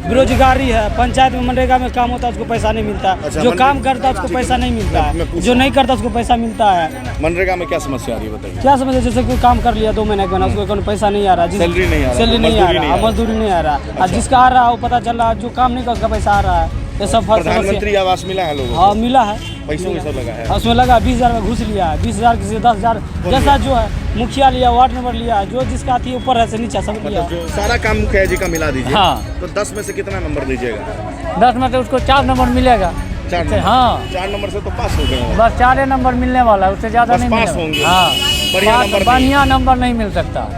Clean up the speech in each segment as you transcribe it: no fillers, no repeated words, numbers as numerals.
बेरोजगारी है, पंचायत में मनरेगा में काम होता है उसको पैसा नहीं मिलता। अच्छा, जो काम करता है उसको पैसा नहीं मिलता है, जो नहीं करता उसको पैसा मिलता है। मनरेगा में क्या समस्या आ रही है बताइए? क्या समझ, जैसे कोई काम कर लिया 2 महीने का, उसको कोई पैसा नहीं आ रहा, सैलरी नहीं आ रहा, सैलरी नहीं आ रहा, मजदूरी नहीं आ रहा। और जिसका आ रहा है वो पता चल रहा है, जो काम नहीं कर उसका पैसा आ रहा है। ये सब प्रधानमंत्री आवास मिला है लोगों को? हाँ मिला है, पैसों में सब लगा है। उसमें लगा 20,000 में घुस लिया, 20,000 किसी 10,000 जैसा जो है, मुखिया लिया, वार्ड नंबर लिया, जो जिसका थी ऊपर है से नीचे सब लिया। मतलब जो सारा काम मुखिया जी का मिला दीजिए। हाँ। तो 10 में से कितना नंबर दीजिएगा? 10 में तो उसको 4 नंबर मिलेगा। 4 नंबर? हाँ 4 नंबर से तो पास हो गए। बस 4 नंबर मिलने वाला है, उससे ज्यादा बस नहीं पास मिलेगा। होंगे। हाँ बढ़िया नंबर नहीं मिल सकता।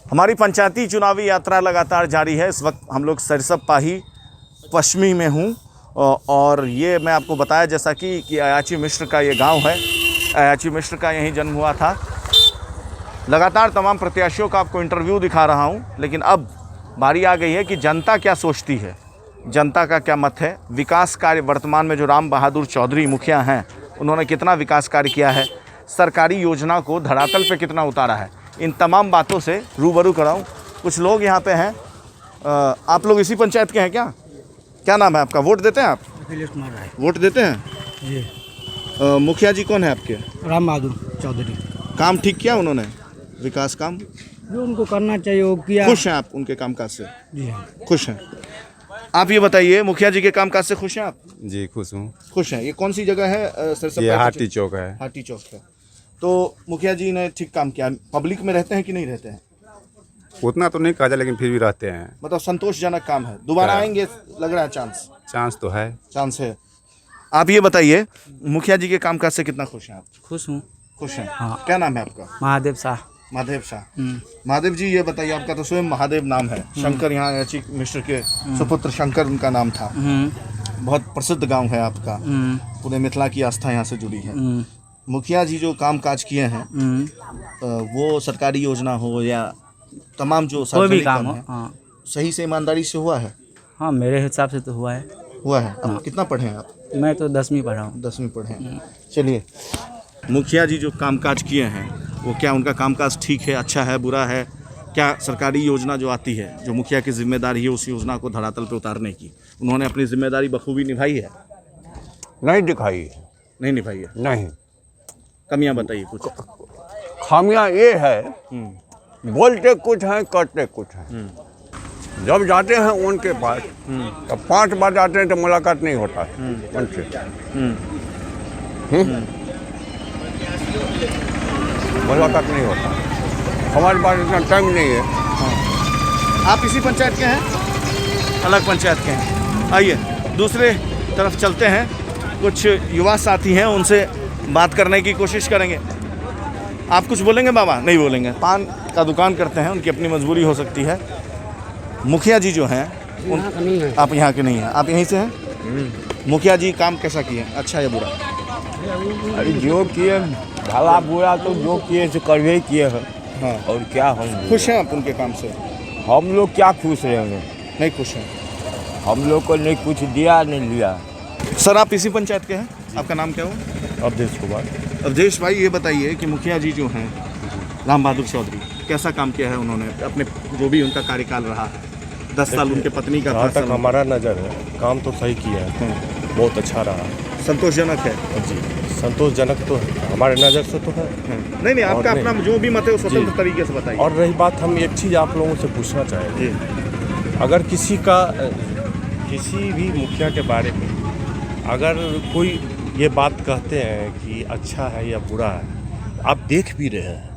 हमारी पंचायती चुनावी यात्रा लगातार जारी है। इस वक्त हम लोग सरसपाही पश्चिमी में हूँ और ये मैं आपको बताया जैसा कि अयाची मिश्र का ये गांव है। अयाची मिश्र का यहीं जन्म हुआ था। लगातार तमाम प्रत्याशियों का आपको इंटरव्यू दिखा रहा हूँ, लेकिन अब बारी आ गई है कि जनता क्या सोचती है, जनता का क्या मत है। विकास कार्य वर्तमान में जो राम बहादुर चौधरी मुखिया हैं, उन्होंने कितना विकास कार्य किया है, सरकारी योजना को धरातल पे कितना उतारा है, इन तमाम बातों से रूबरू कराऊं। कुछ लोग यहाँ पे हैं। आप लोग इसी पंचायत के हैं क्या? क्या नाम है आपका? वोट देते हैं आप? वोट देते हैं जी। मुखिया जी कौन है आपके? राम बहादुर चौधरी। काम ठीक किया उन्होंने? विकास काम जो उनको करना चाहिए वो किया। खुश हैं आप उनके कामकाज से? जी हाँ खुश हैं। आप ये बताइए, मुखिया जी के कामकाज से खुश हैं आप? जी खुश हूँ। खुश हैं। ये कौन सी जगह है? सरसपाही ये हाटी चौक है। हाटी चौक है। तो मुखिया जी ने ठीक काम किया। पब्लिक में रहते हैं कि नहीं रहते हैं? उतना तो नहीं कहा जाए, लेकिन फिर भी रहते हैं। मतलब संतोषजनक काम है। दोबारा आएंगे लग रहा है? चांस तो है। चांस है। आप ये बताइए, मुखिया जी के कामकाज से कितना खुश हैं आप? खुश हूँ। खुश हैं। हाँ। क्या नाम है आपका? महादेव शाह। महादेव शाह। महादेव जी ये बताइए, आपका तो स्वयं महादेव नाम है। शंकर यहाँ अयाची मिश्र के सुपुत्र शंकर उनका नाम था। बहुत प्रसिद्ध गांव है आपका। पूरे मिथिला की आस्था यहाँ से जुड़ी है। मुखिया जी जो काम काज किए हैं, वो सरकारी योजना हो या तमाम जो कोई भी सार्वजनिक काम काम हो, है, हाँ। सही से ईमानदारी से हुआ है? हाँ मेरे हिसाब से तो हुआ है। हुआ है। अब कितना पढ़े हैं आप? मैं तो 10वीं पढ़ा हूँ। 10वीं पढ़े हैं। चलिए, मुखिया जी जो कामकाज किए हैं, वो क्या उनका कामकाज ठीक है, अच्छा है, बुरा है? क्या सरकारी योजना जो आती है, जो मुखिया की जिम्मेदारी है उस योजना को धरातल पे उतारने की, उन्होंने अपनी जिम्मेदारी बखूबी निभाई है? नहीं दिखाई। नहीं निभाई है। नहीं। कमियां बताइए कुछ। खामियां ये है, बोलते कुछ हैं करते कुछ हैं। जब जाते हैं उनके पास तब 5 बार जाते हैं तो मुलाकात नहीं होता है उनसे। मुलाकात नहीं होता। हमारे पास इतना टाइम नहीं है। आप इसी पंचायत के हैं? अलग पंचायत के हैं। आइए दूसरे तरफ चलते हैं। कुछ युवा साथी हैं, उनसे बात करने की कोशिश करेंगे। आप कुछ बोलेंगे बाबा? नहीं बोलेंगे। पान का दुकान करते हैं, उनकी अपनी मजबूरी हो सकती है। मुखिया जी जो हैं आप यहाँ के नहीं हैं, आप यहीं से हैं? मुखिया जी काम कैसा किए, अच्छा या बुरा? अरे जो किए भला बुरा तो जो किए से करवे किए हैं। हाँ। और क्या हम खुश हैं आप उनके काम से? हम लोग क्या खुश रहेंगे? नहीं खुश हैं। हम लोग को नहीं कुछ दिया नहीं लिया। सर आप इसी पंचायत के हैं? आपका नाम क्या हो? अवधेश कुमार। अवधेश भाई ये बताइए कि मुखिया जी जो हैं राम बहादुर चौधरी, कैसा काम किया है उन्होंने अपने जो भी उनका कार्यकाल रहा है? 10 साल उनके पत्नी का जहाँ 5 तक साल हमारा नज़र है, काम तो सही किया है, बहुत अच्छा रहा। संतोषजनक है जी संतोषजनक तो है हमारे नज़र से तो है। नहीं नहीं, आपका और अपना नहीं। जो भी मत है वो स्वतंत्र जी। तरीके से बताइए। और रही बात, हम एक चीज़ आप लोगों से पूछना चाहेंगे, जी अगर किसी भी मुखिया के बारे में अगर कोई ये बात कहते हैं कि अच्छा है या बुरा है, आप देख भी रहे हैं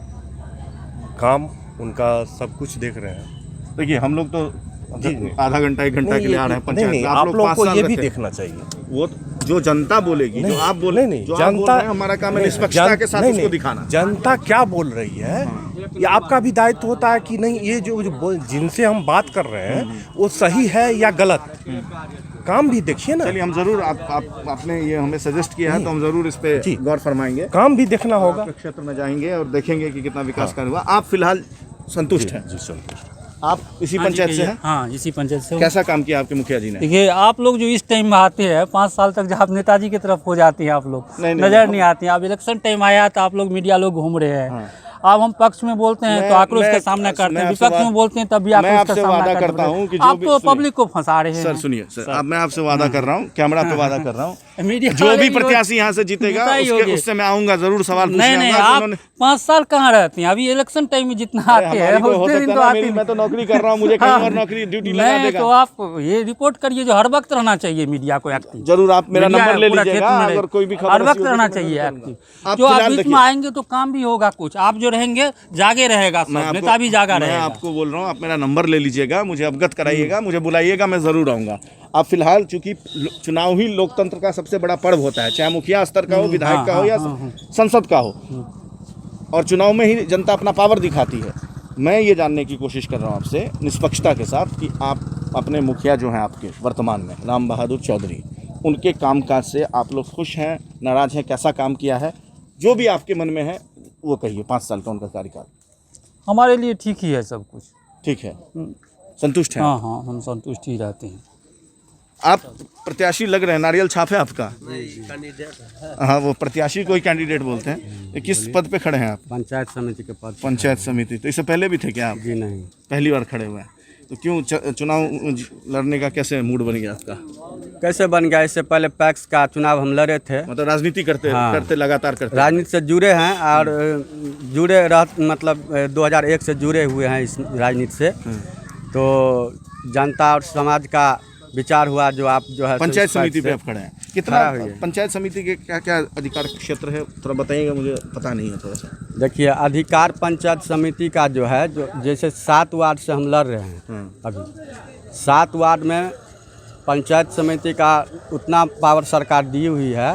काम उनका, सब कुछ देख रहे हैं। देखिए हम लोग तो जी आधा घंटा 1 घंटा के लिए आ रहे हैं पंचायत नहीं, में। आप लोग 5 को साल ये भी रहते हैं। देखना चाहिए। वो जो जनता बोलेगी, जो आप बोले, नहीं, जो आप बोल रहे हैं, हमारा काम है निष्पक्षता के साथ उसको दिखाना। जनता क्या बोल रही है, ये आपका भी दायित्व होता है कि नहीं, ये जो जिनसे हम बात कर रहे हैं वो सही है या गलत, काम भी देखिए ना। चलिए हम जरूर आपने ये हमें सजेस्ट किया है तो हम जरूर इस पे जी। गौर फरमाएंगे। काम भी देखना होगा। आपके क्षेत्र में जाएंगे और देखेंगे कि कितना विकास कार्य हुआ। आप फिलहाल संतुष्ट हैं? जी संतुष्ट। आप इसी पंचायत से हैं? हाँ इसी पंचायत से। कैसा काम किया आपके मुखिया जी ने? देखिए आप लोग जो इस टाइम में आते हैं 5 साल तक जब आप नेताजी की तरफ हो जाते हैं, आप लोग नहीं, नजर नहीं आते हैं। आप इलेक्शन टाइम आया तो आप लोग मीडिया लोग घूम रहे हैं। अब हम पक्ष में बोलते हैं तो आक्रोश का सामना करते मैं हैं, आपसे विपक्ष में बोलते हैं तब भी मैं आक्रोश का आपसे सामना वादा करते करता हैं। हूं कि जो आप भी- तो सुनिए। पब्लिक को फंसा रहे हैं। सर सुनिए सर, अब मैं आपसे वादा कर रहा हूँ, कैमरा पे वादा कर रहा हूँ, मीडिया जो वाले भी भी प्रत्याशी यहाँ से जीतेगा जीता ही होगे। उससे मैं आऊंगा, जरूर सवाल पूछने नहीं नहीं, आऊंगा कि आप उन्होंने- 5 साल कहाँ रहते हैं? अभी इलेक्शन टाइम में जितना आते हैं हमारी तो हो उतने सकता दिन है तो ना, आते मैं नहीं। तो नौकरी कर रहा हूँ, मुझे कहीं और नौकरी ड्यूटी लगा नहीं, देगा। तो आप ये रिपोर्ट करिए, जो हर वक्त रहना चाहिए मीडिया को एक्टिव। जरूर आप मेरा मीडिया नंबर ले पूरा लीजिएगा, क्षेत्र में अगर कोई भी खबर हर ऐसी वक्त होगी रहना तो मैं चाहिए जरूर एक्टिव। आप जो आप फिलहाल बीच देखिए। में आएंगे तो काम भी होगा कुछ, आप जो रहेंगे जागे रहेगा सब, मैं नेता भी जागा मैं रहेगा। आपको बोल रहा हूँ, आप मेरा नंबर ले लीजिएगा, मुझे अवगत कराइएगा, मुझे बुलाइएगा, मैं जरूर आऊंगा। आप फिलहाल चूंकि चुनाव ही लोकतंत्र का सबसे बड़ा पर्व होता है, चाहे मुखिया स्तर का हो, विधायक का हो या संसद का हो, और चुनाव में ही जनता अपना पावर दिखाती है। मैं ये जानने की कोशिश कर रहा हूँ आपसे निष्पक्षता के साथ कि आप अपने मुखिया जो हैं आपके वर्तमान में, राम बहादुर चौधरी, उनके कामकाज से आप लोग खुश हैं, नाराज हैं, कैसा काम किया है, जो भी आपके मन में है वो कहिए। 5 साल का उनका कार्यकाल हमारे लिए ठीक ही है सब कुछ। ठीक है, संतुष्ट हैं? हाँ हाँ, हम संतुष्ट ही रहते हैं। आप प्रत्याशी लग रहे हैं, नारियल छाप है आपका? हाँ, वो प्रत्याशी को ही कैंडिडेट बोलते हैं। ये किस पद पे खड़े हैं आप? पंचायत समिति के पद। पंचायत समिति। तो इससे पहले भी थे क्या आप? जी नहीं, पहली बार खड़े हुए हैं, तो क्यों चुनाव लड़ने का कैसे मूड बन गया आपका? कैसे बन गया? इससे पहले पैक्स का चुनाव हम लड़े थे। मतलब राजनीति करते हाँ। करते लगातार करते राजनीति से जुड़े हैं और मतलब 2001 से जुड़े हुए हैं इस राजनीति से। तो जनता और समाज का विचार हुआ, जो आप जो है पंचायत इस साइड समिति पे से आप खड़े हैं। कितना खड़ा हुई है। पंचायत समिति के क्या क्या अधिकार क्षेत्र है, थोड़ा बताइएगा, मुझे पता नहीं है थोड़ा सा। देखिए, अधिकार पंचायत समिति का जो है, जो जैसे 7 वार्ड से हम लड़ रहे हैं अभी, 7 वार्ड में पंचायत समिति का उतना पावर सरकार दी हुई है,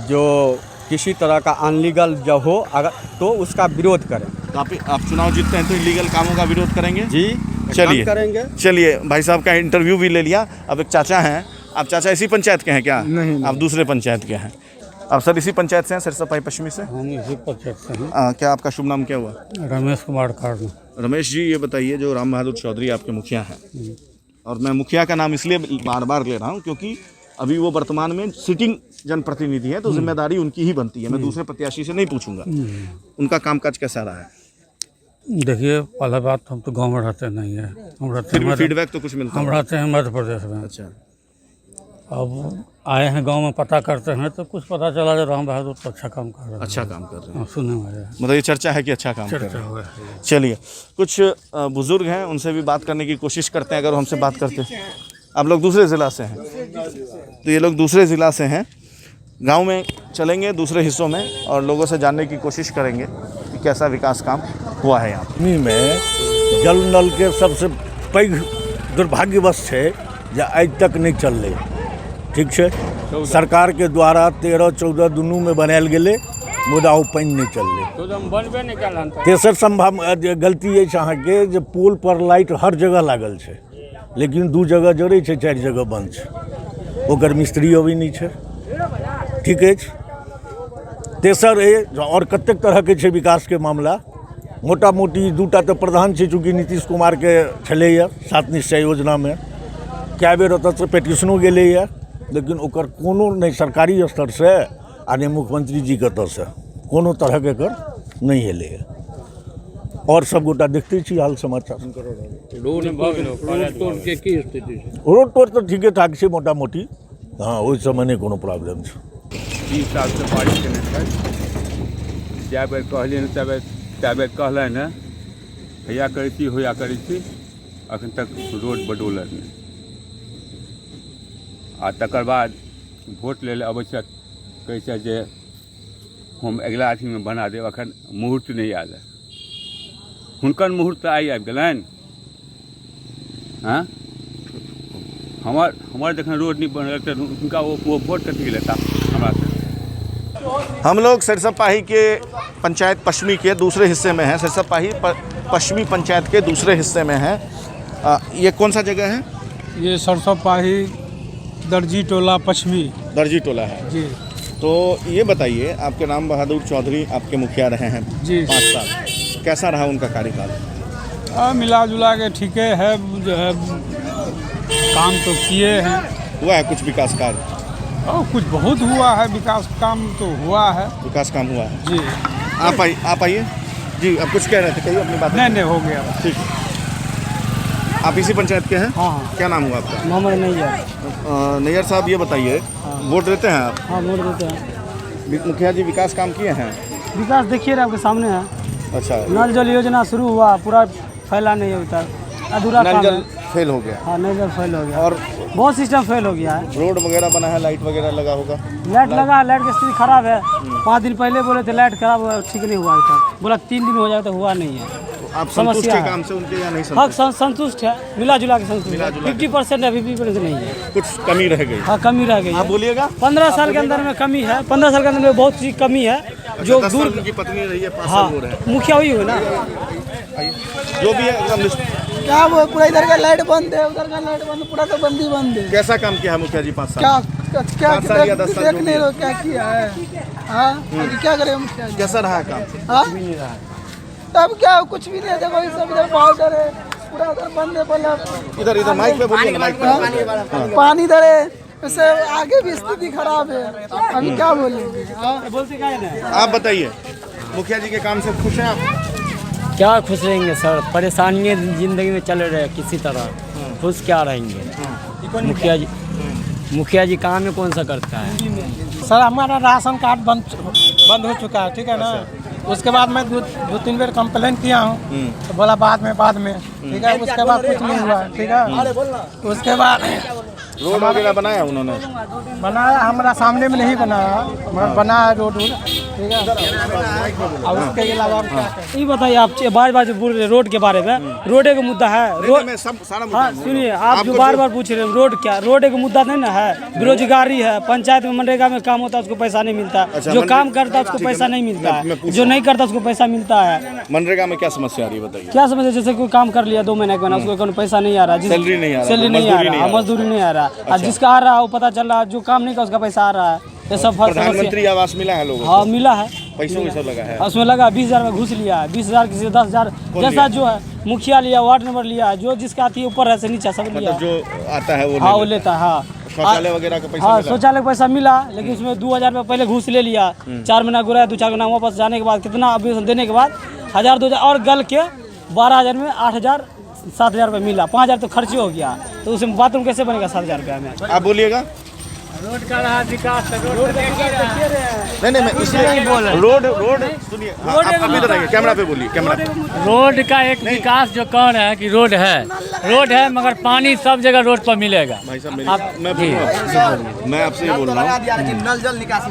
जो किसी तरह का अनलीगल जो हो अगर तो उसका विरोध करें। तो आप चुनाव जीतते हैं तो इलीगल कामों का विरोध करेंगे? जी, चलिए काम करेंगे। चलिए, भाई साहब का इंटरव्यू भी ले लिया। अब एक चाचा हैं, आप चाचा इसी पंचायत के हैं क्या? नहीं, आप दूसरे पंचायत के हैं। आप सर इसी पंचायत से हैं, सिरसापाही पश्चिमी से? हम इसी पंचायत से हैं। क्या आपका शुभ नाम क्या हुआ? रमेश कुमार कार्ड। रमेश जी, ये बताइए, जो राम बहादुर चौधरी आपके मुखिया हैं, और मैं मुखिया का नाम इसलिए बार बार ले रहा हूँ क्योंकि अभी वो वर्तमान में सिटिंग जनप्रतिनिधि है, तो जिम्मेदारी उनकी ही बनती है, मैं दूसरे प्रत्याशी से नहीं पूछूंगा। उनका कामकाज कैसा रहा है? देखिए, पहला बात, हम तो गांव में रहते नहीं है, हम रहते फिर भी हैं फीडबैक तो कुछ मिलता हम है? रहते हैं मध्य प्रदेश में। अच्छा, अब आए हैं गांव में, पता करते हैं तो कुछ पता चला कि राम बहादुर तो अच्छा काम कर रहे हैं। अच्छा काम कर रहे हैं, हाँ, सुनने में आया, मतलब ये चर्चा है कि अच्छा काम कर रहे चर्चा हैं। हुआ है। चलिए, कुछ बुजुर्ग हैं, उनसे भी बात करने की कोशिश करते हैं, अगर हमसे बात करते हैं। आप लोग दूसरे ज़िला से हैं, तो ये लोग दूसरे ज़िला से हैं। गांव में चलेंगे, दूसरे हिस्सों में, और लोगों से जानने की कोशिश करेंगे कि कैसा विकास काम हुआ है यहाँ पे। में जल नल के सबसे पैघ दुर्भाग्यवश है जे आज तक नहीं चललै। ठीक छै, सरकार के द्वारा 13-14 दुनू में बनायल गेलै, मुदा ओ पानि नहीं चललै। तेसर संभव गलती अछि अहाँके जे पोल पर लाइट हर जगह लागल छै, लेकिन 2 जगह जड़ै छै, 4 जगह बंद छै, ओकर मिस्त्री अबै नहीं छै। ठीक अछि। तेसर और कतेक तरह के छै विकास के मामला, मोटा मोटी 2टा तो प्रधान छै, चूँकि नीतीश कुमार के छलैया 7 निश्चय योजना में, कए बेर ओतऽ पेटिशनो गेलैया, लेकिन ओकर कोनो नहीं सरकारी स्तर से आ नहीं मुख्यमंत्री जी के तरफ से कोनो तरह के एकर नहीं एलैया। और सब गोटा देखते छी हाल समाचार। रोड तोड़ तो ठीके ठाक छै मोटा मोटी, हाँ, ओहि सबमे नहीं कोनो प्रॉब्लम छै। 20 साल से बारिश के नहीं छै, जै बेर कहलियनि तै बेर कहलनि हैं, हैया करै छी होया करै छी, अखन तक रोड बडोलर नहीं। आ तकर बाद वोट ले अबै छै, कहै छै जे हम अगिला अथीमे बना देब, अखन मुहूर्त नहीं आयल है। हुनकर मुहूर्त आबि गेलनि। हाँ, हमार जखन रोड नहीं बनल तऽ हुनका वो वोट कथी लेता हमरा से। हम लोग सिरसापाही के पंचायत पश्चिमी के दूसरे हिस्से में हैं, सिरसापाही पश्चिमी पंचायत के दूसरे हिस्से में हैं। ये कौन सा जगह है? ये सिरसापाही दर्जी टोला पश्चिमी। दर्जी टोला है जी। तो ये बताइए, आपके राम बहादुर चौधरी आपके मुखिया रहे हैं जी 5 साल, कैसा रहा उनका कार्यकाल? मिला जुला के ठीक है, जो है काम तो किए हैं। हुआ है कुछ विकास कार्य? और कुछ बहुत हुआ है, विकास काम तो हुआ है। विकास काम हुआ है जी। आप आइए जी आप कुछ कह रहे थे, कहिए अपनी बात। नहीं हो गया। ठीक है। आप इसी पंचायत के हैं? हाँ। क्या नाम हुआ आपका? मोहम्मद नैयर। नैयर साहब ये बताइए, वोट देते हैं आप? हाँ वोट देते हैं। मुखिया जी विकास काम किए हैं? विकास देखिए आपके सामने है। अच्छा, नल जल योजना शुरू हुआ, पूरा फैला नहीं है अभी तक, अधूरा नल काम जल है। फेल हो गया हाँ नल जल फेल हो गया और बहुत सिस्टम फेल हो गया है। रोड वगैरह बना है, लाइट वगैरह लगा होगा? लाइट लगा है, लाइट की स्थिति खराब है। 5 दिन पहले बोले थे लाइट खराब हुआ, ठीक नहीं हुआ अभी तक, बोला 3 दिन हो जाएगा तो हुआ नहीं है। आप संतुष्ट समस्या है है। काम से उनके या नहीं हाँ संतुष्ट? संतुष्ट है, मिला जुला के संतुष्ट है। मिला-जुला के। 50% है, 50% नहीं है। कुछ कमी रह गई? हाँ कमी रह गई आप है। बोलिएगा। 15 साल के अंदर में कमी है, 15 साल के अंदर में बहुत सी कमी है जो 10 दूर। साल उनकी पत्नी रही है, 5 हाँ साल हो रहे हैं। मुखिया हुई हो ना। जो भी है एकदम लिस्ट। क्या वो पूरा इधर का लाइट बंद है, उधर का लाइट बंद, पूरा तो बंद ही बंद है। कैसा काम किया है मुखिया जी 5 साल? क्या 5 साल या 10 साल देख जो भी नहीं है। लो क्या किया है। हाँ अभी क्या करें मुखिया जी? कैसा रहा काम? हाँ तब क्या कुछ भी नहीं, देखो ये सब इधर पाउडर है, पूरा उधर बंद है। बोला इधर माइक पे बोलिए ना, माइक पे। पानी इधर है, उससे आगे भी स्थिति खराब है। अभी क्या बोलेंगे? बोलते क्या है ना। आप बताइए, मुखिया जी के काम से खुश हैं आप? क्या खुश रहेंगे सर, परेशानियाँ जिंदगी में चल रहे हैं किसी तरह, खुश क्या रहेंगे। मुखिया जी काम में कौन सा करता है। सर हमारा राशन कार्ड बंद हो चुका है, ठीक है ना। उसके बाद मैं 2-3 बार कंप्लेंट किया हूँ, तो बोला बाद में, ठीक है। उसके बाद कुछ नहीं हुआ, ठीक है। उसके बाद रोड वगैरह बनाया उन्होंने? बनाया, हमारा सामने में नहीं बनाया, मगर बना है रोड, ठीक है। और उसके अलावा हम क्या करें? ये बताइए आप बार बोल रहे रोड के बारे में, रोड एक मुद्दा है। रोड मैं सब सारा मुद्दा हाँ बोल सुनिए, रहा हूँ। आप आपको जो बार पूछ रहे हैं रोड क्या, रोड एक मुद्दा नहीं ना है। बेरोजगारी है, पंचायत में मनरेगा में काम होता है उसको पैसा नहीं मिलता। जो काम करता है उसको पैसा नहीं मिलता है, जो नहीं करता उसको पैसा मिलता है। मनरेगा में क्या समस्या आ रही है बताइए? क्या समझ, जैसे कोई काम कर लिया 2 महीने का, उसको कोई पैसा नहीं आ रहा, सैलरी नहीं आ रहा, सैलरी नहीं आ रहा, मजदूरी नहीं आ रहा। और जिसका आ रहा है वो पता चल रहा है, जो काम नहीं का उसका पैसा आ रहा है। ये सब प्रधानमंत्री आवास मिला है लोगों को? हाँ मिला है, पैसों सब लगा है। उसमें लगा 20,000 में घुस लिया है, 20,000 किसी 10,000 जैसा जो है। मुखिया लिया, वार्ड नंबर लिया, जो जिसका आती है ऊपर है से नीचे सब लिया। मतलब जो आता है वो हाँ वो लेता है। हाँ शौचालय वगैरह का पैसा हाँ मिला? शौचालय का पैसा मिला, लेकिन उसमें 2,000 रुपये पहले घूस ले लिया। 4 महीना घुराया, 2-4 महीना वापस जाने के बाद कितना अभी देने के बाद 1,000-2,000 और गल के 12,000 में 8,000-7,000 रुपये मिला। 5,000 तो खर्च हो गया, तो उसमें बाथरूम कैसे बनेगा 7,000 रुपये में। आप बोलिएगा। रोड का रहा विकास, नहीं मैं इसलिए नहीं बोल रहा। रोड सुनिए, आप इधर आइए, कैमरा पे बोलिए, कैमरा पे। रोड का एक विकास जो कह रहे हैं कि रोड है मगर पानी सब जगह रोड पर मिलेगा। भाई साहब मैं आपसे ये बोल रहा हूँ नल जल निकासी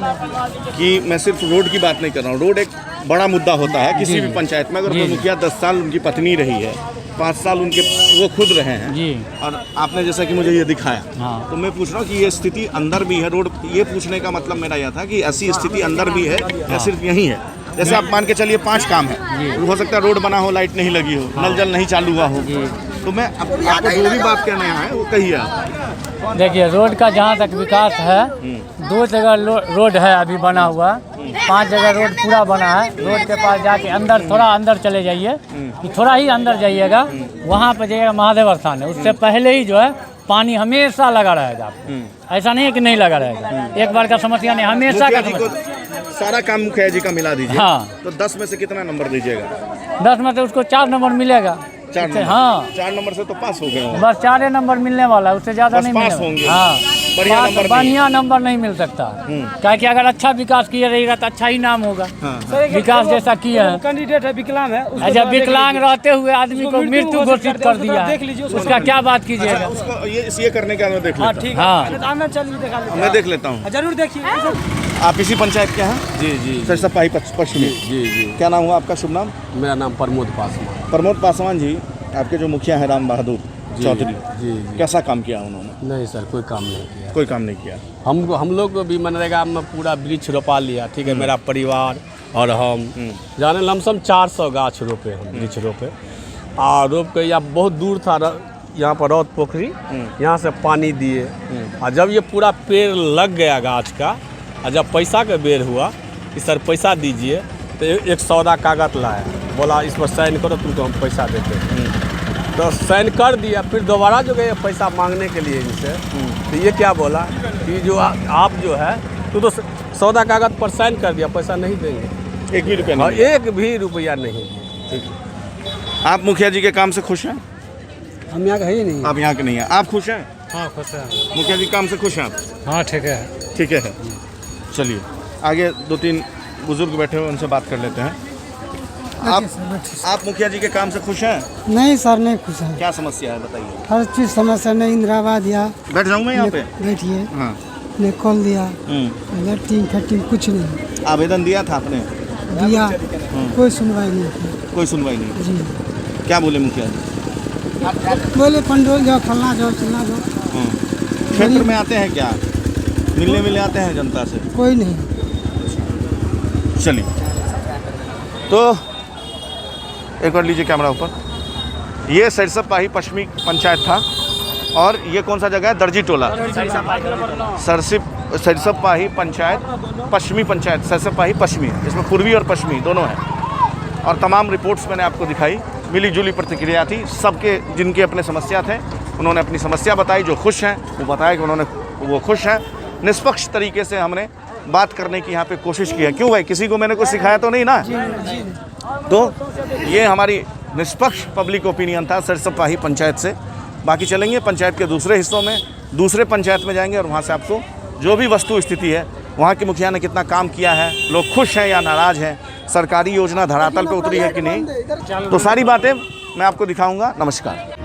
कि मैं सिर्फ रोड की बात नहीं कर रहा हूँ। रोड एक बड़ा मुद्दा होता है किसी भी पंचायत में। अगर कोई मुखिया 10 साल उनकी पत्नी रही है, 5 साल उनके वो खुद रहे हैं जी, और आपने जैसा कि मुझे ये दिखाया, हाँ। तो मैं पूछ रहा हूँ कि ये स्थिति अंदर भी है रोड। ये पूछने का मतलब मेरा यह था कि ऐसी स्थिति अंदर भी है या सिर्फ यही है? जैसे आप मान के चलिए 5 काम है, हो सकता है रोड बना हो, लाइट नहीं लगी हो, नल जल नहीं चालू हुआ हो, तो मैं आपको जो भी बात कहने आया है वो कहिए आप। देखिए रोड का जहाँ तक विकास है, 2 जगह रोड है अभी बना हुआ, 5 जगह रोड पूरा बना है। रोड के पास जाके अंदर थोड़ा अंदर चले जाइए, थोड़ा ही अंदर जाइएगा, वहाँ पर जाइएगा महादेव स्थान है, उससे पहले ही जो है पानी हमेशा लगा रहेगा। ऐसा नहीं है कि नहीं लगा रहेगा, एक बार का समस्या नहीं, हमेशा का समस्या। सारा काम मुखिया जी का मिला दीजिए। हाँ। तो 10 में से कितना नंबर दीजिएगा? 10 में तो उसको 4 नंबर मिलेगा। 4 नंबर? हाँ 4 नंबर से तो पास हो गए। बस 4 नंबर मिलने वाला है, उससे ज़्यादा बस नहीं पास मिलेगा। होंगे। हाँ बढ़िया नंबर नहीं। बढ़िया नंबर नहीं मिल सकता, क्या कि अगर अच्छा विकास किया रहेगा तो अच्छा ही नाम होगा। विकास जैसा किया है। कैंडिडेट है विकलांग है, उसको अच्छा विकलांग रहते हुए आदमी को मृत्यु घोषित कर दिया है, देख लीजिए उसका क्या बात कीजिएगा। उसको ये करने का मैं देख हाँ लेता ठीक हाँ। है, आना चलिए दिखा हूँ। मैं देख लेता हूँ। जरूर देखिए। आप इसी पंचायत के हैं? जी सरसपाही पश्चिमी। जी क्या नाम हुआ आपका, शुभ नाम? मेरा नाम प्रमोद पासवान। प्रमोद पासवान जी, आपके जो मुखिया हैं राम बहादुर चौधरी, जी कैसा काम किया उन्होंने? नहीं सर, कोई काम नहीं किया। कोई काम नहीं किया। हम लोग को भी मनरेगा में पूरा वृक्ष रोपा लिया, ठीक है। मेरा परिवार और हम जाने लमसम 400 गाछ रोपे, हम वृक्ष रोपे, और रोप के या बहुत दूर था यहाँ पर रौत पोखरी, यहाँ से पानी दिए। और जब ये पूरा पेड़ लग गया गाछ का, और जब पैसा का बेर हुआ कि सर पैसा दीजिए, तो एक सौदा कागज लाया, बोला इस पर साइन करो, तुमको हम पैसा देते हैं। तो साइन कर दिया, फिर दोबारा जो गए पैसा मांगने के लिए इनसे, तो ये क्या बोला कि जो आप जो है तो सौदा कागज पर साइन कर दिया, पैसा नहीं देंगे। 1 भी रुपया और नहीं? 1 भी रुपया नहीं। ठीक है। आप मुखिया जी के काम से खुश हैं? हम यहाँ है ही नहीं। आप यहाँ के नहीं हैं, आप खुश हैं? हाँ खुश है। मुखिया जी काम से खुश हैं आप? हाँ ठीक है। ठीक है। चलिए आगे 2-3 बुजुर्ग बैठे हुए उनसे बात कर लेते हैं। आप मुखिया जी के काम से खुश हैं? नहीं सर, नहीं खुश है। क्या समस्या है बताइए। हर चीज समस्या नहीं, इंदिरा आवास दिया, बैठ जाऊँ मैं यहाँ पे? बैठिए, हाँ। ने कॉल दिया, लैट्रिन फैट्रिन कुछ नहीं आवेदन दिया था आपने? दिया, कोई सुनवाई नहीं की। कोई सुनवाई नहीं। जी क्या बोले मुखिया जी? बोले पंडोल जाओ, फलना जाओ, चिल्ला जाओ। क्षेत्र में आते हैं क्या, मिलने आते हैं जनता से? कोई नहीं। चलिए तो एक बार लीजिए कैमरा ऊपर। ये सरसप पाही पश्चिमी पंचायत था और ये कौन सा जगह है? दर्जी टोला। सरसप पाही पंचायत पश्चिमी पंचायत, सरसप पाही पश्चिमी, इसमें पूर्वी और पश्चिमी दोनों हैं। और तमाम रिपोर्ट्स मैंने आपको दिखाई, मिली जुली प्रतिक्रिया थी सबके। जिनके अपने समस्या थे उन्होंने अपनी समस्या बताई, जो खुश हैं वो बताया कि वो खुश हैं। निष्पक्ष तरीके से हमने बात करने की यहाँ पे कोशिश की है। क्यों भाई, किसी को मैंने कुछ सिखाया तो नहीं ना? तो ये हमारी निष्पक्ष पब्लिक ओपिनियन था सरसप पाही पंचायत से। बाकी चलेंगे पंचायत के दूसरे हिस्सों में, दूसरे पंचायत में जाएंगे और वहाँ से आपको जो भी वस्तु स्थिति है, वहाँ के मुखिया ने कितना काम किया है, लोग खुश हैं या नाराज़ हैं, सरकारी योजना धरातल पे उतरी है कि नहीं, तो सारी बातें मैं आपको दिखाऊंगा। नमस्कार।